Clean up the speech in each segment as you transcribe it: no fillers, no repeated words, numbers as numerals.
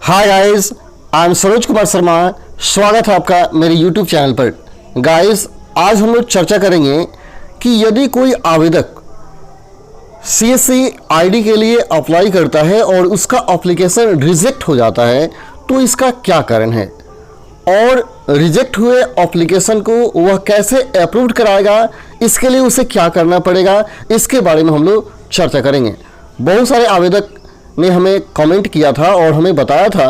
Hi guys, I am Saroj Kumar Sharma. स्वागत है आपका मेरे यूट्यूब चैनल पर। गाइस, आज हम लोग चर्चा करेंगे कि यदि कोई आवेदक सीएससी आईडी के लिए अप्लाई करता है और उसका एप्लीकेशन रिजेक्ट हो जाता है तो इसका क्या कारण है और रिजेक्ट हुए एप्लीकेशन को वह कैसे अप्रूव कराएगा, इसके लिए उसे क्या करना पड़ेगा, इसके बारे में हम लोग चर्चा करेंगे। बहुत सारे आवेदक ने हमें कमेंट किया था और हमें बताया था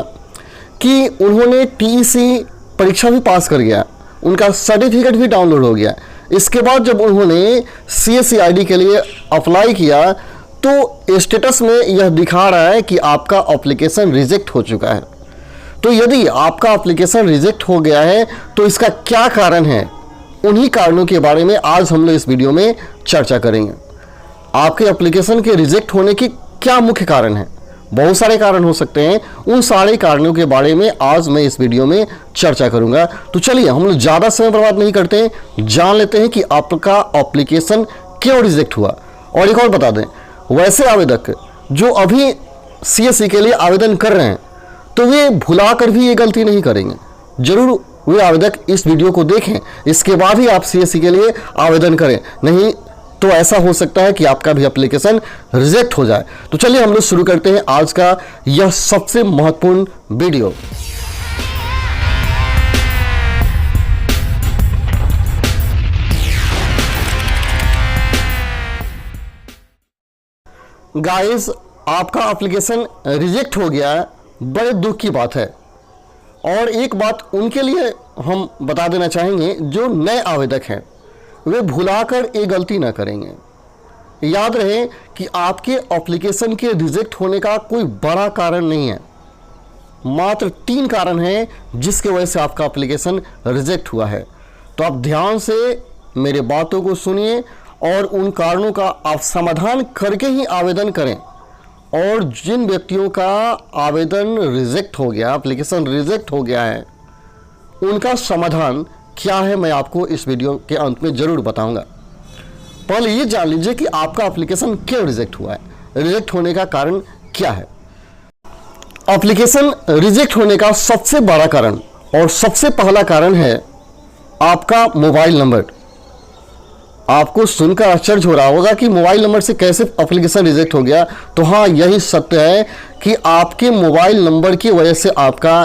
कि उन्होंने टीईसी परीक्षा भी पास कर गया, उनका सर्टिफिकेट भी डाउनलोड हो गया। इसके बाद जब उन्होंने सीएससी आईडी के लिए अप्लाई किया तो स्टेटस में यह दिखा रहा है कि आपका एप्लीकेशन रिजेक्ट हो चुका है। तो यदि आपका एप्लीकेशन रिजेक्ट हो गया है तो इसका क्या कारण है, उन्हीं कारणों के बारे में आज हम लोग इस वीडियो में चर्चा करेंगे। आपके एप्लीकेशन के रिजेक्ट होने की क्या मुख्य कारण है? बहुत सारे कारण हो सकते हैं, उन सारे कारणों के बारे में आज मैं इस वीडियो में चर्चा करूंगा। तो चलिए हम लोग ज़्यादा समय बर्बाद नहीं करते हैं, जान लेते हैं कि आपका एप्लीकेशन क्यों रिजेक्ट हुआ। और एक और बता दें, वैसे आवेदक जो अभी सीएससी के लिए आवेदन कर रहे हैं तो वे भुला कर भी ये गलती नहीं करेंगे। जरूर वे आवेदक इस वीडियो को देखें, इसके बाद ही आप सीएससी के लिए आवेदन करें, नहीं तो ऐसा हो सकता है कि आपका भी एप्लीकेशन रिजेक्ट हो जाए। तो चलिए हम लोग शुरू करते हैं आज का यह सबसे महत्वपूर्ण वीडियो। गाइस, आपका एप्लीकेशन रिजेक्ट हो गया, बड़े दुख की बात है। और एक बात उनके लिए हम बता देना चाहेंगे जो नए आवेदक हैं, वे भुलाकर ये गलती ना करेंगे। याद रहे कि आपके एप्लीकेशन के रिजेक्ट होने का कोई बड़ा कारण नहीं है, मात्र 3 कारण हैं जिसके वजह से आपका एप्लीकेशन रिजेक्ट हुआ है। तो आप ध्यान से मेरे बातों को सुनिए और उन कारणों का आप समाधान करके ही आवेदन करें। और जिन व्यक्तियों का आवेदन रिजेक्ट हो गया, एप्लीकेशन रिजेक्ट हो गया है, उनका समाधान क्या है मैं आपको इस वीडियो के अंत में जरूर बताऊंगा। पहले ये जान लीजिए कि आपका एप्लीकेशन क्यों रिजेक्ट हुआ है, रिजेक्ट होने का कारण क्या है। एप्लीकेशन रिजेक्ट होने का सबसे बड़ा कारण और सबसे पहला कारण है आपका मोबाइल नंबर। आपको सुनकर आश्चर्य हो रहा होगा कि मोबाइल नंबर से कैसे एप्लीकेशन रिजेक्ट हो गया। तो हाँ, यही सत्य है कि आपके मोबाइल नंबर की वजह से आपका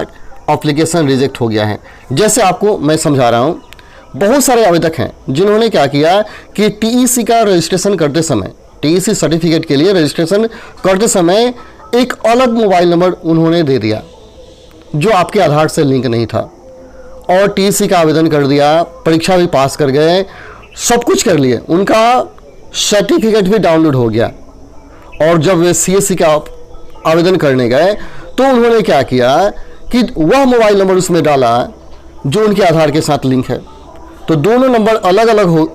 एप्लीकेशन रिजेक्ट हो गया है। जैसे आपको मैं समझा रहा हूँ, बहुत सारे आवेदक हैं जिन्होंने क्या किया कि टीईसी का रजिस्ट्रेशन करते समय, टीईसी सर्टिफिकेट के लिए रजिस्ट्रेशन करते समय एक अलग मोबाइल नंबर उन्होंने दे दिया जो आपके आधार से लिंक नहीं था, और टीईसी का आवेदन कर दिया, परीक्षा भी पास कर गए, सब कुछ कर लिए, उनका सर्टिफिकेट भी डाउनलोड हो गया। और जब वे सीएससी का आवेदन करने गए तो उन्होंने क्या किया कि वह मोबाइल नंबर उसमें डाला जो उनके आधार के साथ लिंक है। तो दोनों नंबर अलग अलग हो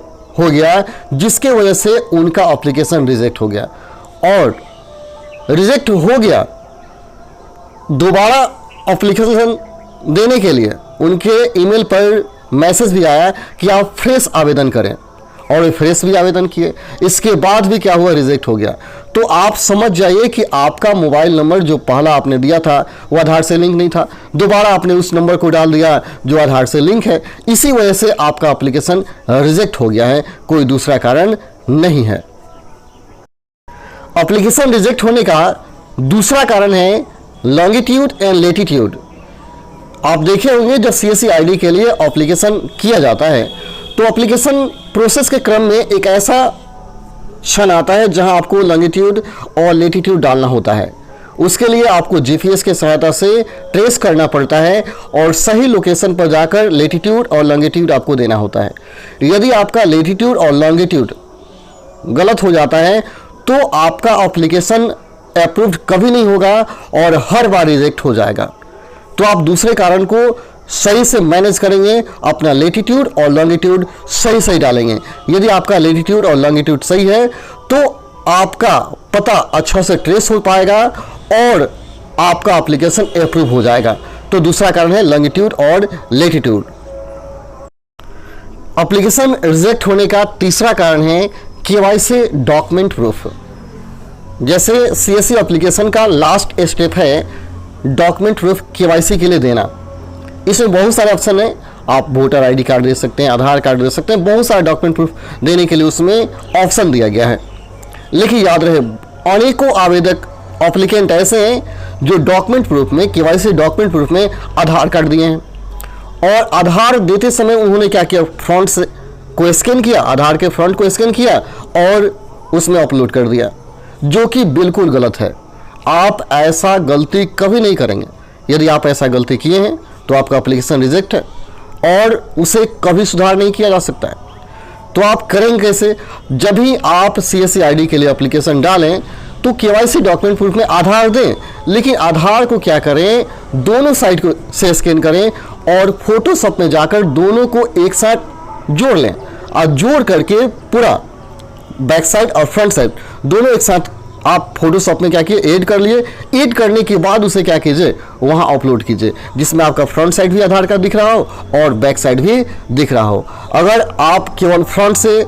गया, जिसके वजह से उनका एप्लीकेशन रिजेक्ट हो गया। और रिजेक्ट हो गया, दोबारा एप्लीकेशन देने के लिए उनके ईमेल पर मैसेज भी आया कि आप फ्रेश आवेदन करें, और वे फ्रेश भी आवेदन किए। इसके बाद भी क्या हुआ, रिजेक्ट हो गया। तो आप समझ जाइए कि आपका मोबाइल नंबर जो पहला आपने दिया था वो आधार से लिंक नहीं था, दोबारा आपने उस नंबर को डाल दिया जो आधार से लिंक है, इसी वजह से आपका एप्लीकेशन रिजेक्ट हो गया है, कोई दूसरा कारण नहीं है। एप्लीकेशन रिजेक्ट होने का दूसरा कारण है लॉन्गिट्यूड एंड लेटीट्यूड। आप देखे होंगे जब सीएससी आईडी के लिए एप्लीकेशन किया जाता है तो एप्लीकेशन प्रोसेस के क्रम में एक ऐसा क्षण आता है जहां आपको लॉन्गिट्यूड और लेटीट्यूड डालना होता है। उसके लिए आपको जीपीएस की सहायता से ट्रेस करना पड़ता है और सही लोकेशन पर जाकर लेटीट्यूड और लॉन्गिट्यूड आपको देना होता है। यदि आपका लेटीट्यूड और लॉन्गिट्यूड गलत हो जाता है तो आपका एप्लीकेशन अप्रूव्ड कभी नहीं होगा और हर बार रिजेक्ट हो जाएगा। तो आप दूसरे कारण को सही से मैनेज करेंगे, अपना लेटीट्यूड और लॉन्गिट्यूड सही डालेंगे। यदि आपका लेटीट्यूड और लॉन्गिट्यूड सही है तो आपका पता अच्छा से ट्रेस हो पाएगा और आपका एप्लीकेशन अप्रूव हो जाएगा। तो दूसरा कारण है लॉन्गिट्यूड और लेटीट्यूड। एप्लीकेशन रिजेक्ट होने का तीसरा कारण है केवाईसी डॉक्यूमेंट प्रूफ। जैसे सीएससी एप्लीकेशन का लास्ट स्टेप है डॉक्यूमेंट प्रूफ केवाईसी के लिए देना। इसमें बहुत सारे ऑप्शन हैं, आप वोटर आईडी कार्ड दे सकते हैं, आधार कार्ड दे सकते हैं, बहुत सारा डॉक्यूमेंट प्रूफ देने के लिए उसमें ऑप्शन दिया गया है। लेकिन याद रहे, अनेकों आवेदक एप्लीकेंट ऐसे हैं जो डॉक्यूमेंट प्रूफ में, केवाईसी डॉक्यूमेंट प्रूफ में आधार कार्ड दिए हैं और आधार देते समय उन्होंने क्या किया, फ्रंट से को स्कैन किया, आधार के फ्रंट को स्कैन किया और उसमें अपलोड कर दिया, जो कि बिल्कुल गलत है। आप ऐसा गलती कभी नहीं करेंगे। यदि आप ऐसा गलती किए हैं तो आपका एप्लीकेशन रिजेक्ट है और उसे कभी सुधार नहीं किया जा सकता है। तो आप करेंगे कैसे? जब भी आप CSC ID के लिए एप्लीकेशन डालें तो केवाईसी डॉक्यूमेंट प्रूफ में आधार दें, लेकिन आधार को क्या करें, दोनों साइड को से स्कैन करें और फोटोशॉप में जाकर दोनों को एक साथ जोड़ लें और जोड़ करके पूरा बैक साइड और फ्रंट साइड दोनों एक साथ आप फोटोशॉप में क्या किए, ऐड कर लिए। ऐड करने के बाद उसे क्या कीजिए, वहां अपलोड कीजिए, जिसमें आपका फ्रंट साइड भी आधार कार्ड दिख रहा हो और बैक साइड भी दिख रहा हो। अगर आप केवल फ्रंट से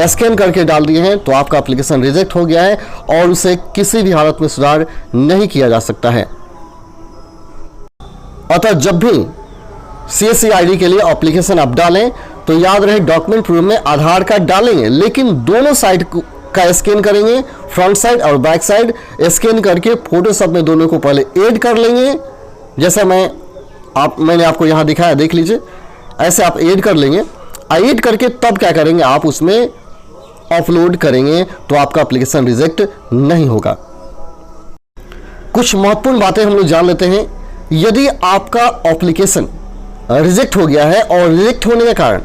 स्कैन करके डाल दिए हैं तो आपका एप्लीकेशन रिजेक्ट हो गया है और उसे किसी भी हालत में सुधार नहीं किया जा सकता है। अतः जब भी CSC ID के लिए एप्लीकेशन आप डालें तो याद रहे, डॉक्यूमेंट प्रूफ में आधार कार्ड डालेंगे, लेकिन दोनों साइड का स्कैन करेंगे, फ्रंट साइड और बैक साइड स्कैन करके फोटोशॉप में दोनों को पहले ऐड कर लेंगे। जैसा मैंने आपको यहां दिखाया, देख लीजिए, ऐसे आप ऐड कर लेंगे। ऐड करके तब क्या करेंगे, आप उसमें अपलोड करेंगे तो आपका एप्लीकेशन रिजेक्ट नहीं होगा। कुछ महत्वपूर्ण बातें हम लोग जान लेते हैं। यदि आपका एप्लीकेशन रिजेक्ट हो गया है और रिजेक्ट होने का कारण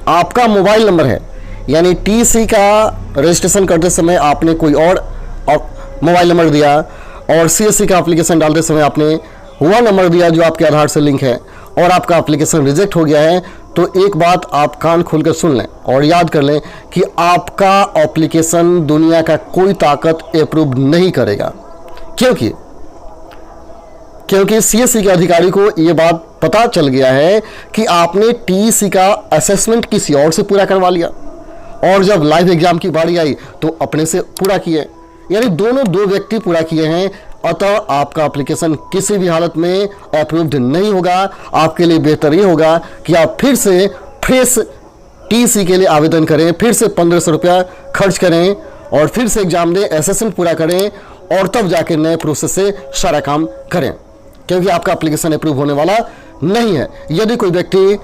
आपका मोबाइल नंबर है, यानी TC का रजिस्ट्रेशन करते समय आपने कोई और मोबाइल नंबर दिया और CSC का एप्लीकेशन डालते समय आपने वह नंबर दिया जो आपके आधार से लिंक है और आपका एप्लीकेशन रिजेक्ट हो गया है, तो एक बात आप कान खोलकर सुन लें और याद कर लें कि आपका एप्लीकेशन दुनिया का कोई ताकत अप्रूव नहीं करेगा। क्योंकि CSC के अधिकारी को यह बात पता चल गया है कि आपने TC का असेसमेंट किसी और से पूरा करवा लिया और जब लाइव एग्जाम की बारी आई तो अपने से पूरा किए, यानी दो व्यक्ति पूरा किए हैं। अतः आपका एप्लीकेशन किसी भी हालत में अप्रूव्ड नहीं होगा। आपके लिए बेहतर ये होगा कि आप फिर से फ्रेश TC के लिए आवेदन करें, फिर से 1500 रुपया खर्च करें और फिर से एग्जाम दें, असेसमेंट पूरा करें और तब जाके नए प्रोसेस से सारा काम करें, क्योंकि आपका एप्लीकेशन अप्रूव होने वाला नहीं है। यदि कोई व्यक्ति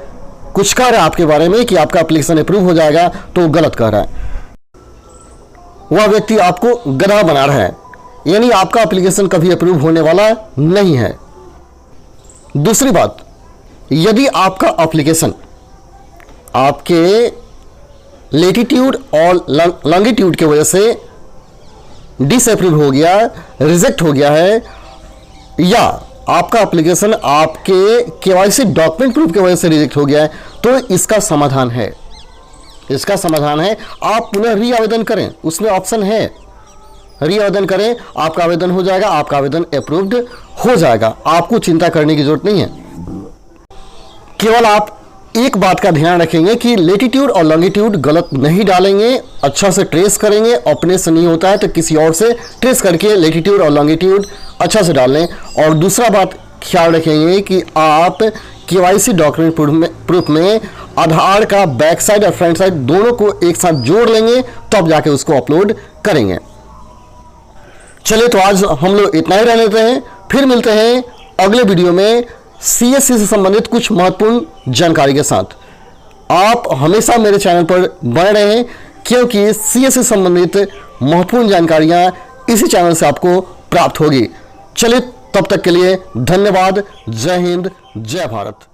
कुछ कह रहा है आपके बारे में कि आपका एप्लीकेशन अप्रूव हो जाएगा तो वो गलत कह रहा है। वह व्यक्ति आपको गधा बना रहा है, यानी आपका एप्लीकेशन कभी अप्रूव होने वाला नहीं है। दूसरी बात, यदि आपका एप्लीकेशन आपके लेटीट्यूड और लॉन्गिट्यूड की वजह से डिसअप्रूव हो गया, रिजेक्ट हो गया है, या आपका एप्लीकेशन आपके केवाईसी डॉक्यूमेंट प्रूफ की वजह से रिजेक्ट हो गया है, तो इसका समाधान है। आप पुनः री आवेदन करें, उसमें ऑप्शन है, री आवेदन करें, आपका आवेदन हो जाएगा, आपका आवेदन अप्रूव्ड हो जाएगा। आपको चिंता करने की जरूरत नहीं है। केवल आप एक बात का ध्यान रखेंगे कि लेटीट्यूड और लॉन्गिट्यूड गलत नहीं डालेंगे, अच्छा से ट्रेस करेंगे। अपने से नहीं होता है तो किसी और से ट्रेस करके लेटीट्यूड और लॉन्गिट्यूड अच्छा से डाल लें। और दूसरा बात ख्याल रखेंगे कि आप केवाईसी डॉक्यूमेंट प्रूफ में आधार का बैक साइड और फ्रंट साइड दोनों को एक साथ जोड़ लेंगे, तब जाके उसको अपलोड करेंगे। चलिए, तो आज हम लोग इतना ही रह लेते हैं, फिर मिलते हैं अगले वीडियो में CSC से संबंधित कुछ महत्वपूर्ण जानकारी के साथ। आप हमेशा मेरे चैनल पर बने रहें, क्योंकि CSC से संबंधित महत्वपूर्ण जानकारियां इसी चैनल से आपको प्राप्त होगी। चलिए, तब तक के लिए धन्यवाद। जय हिंद, जय भारत।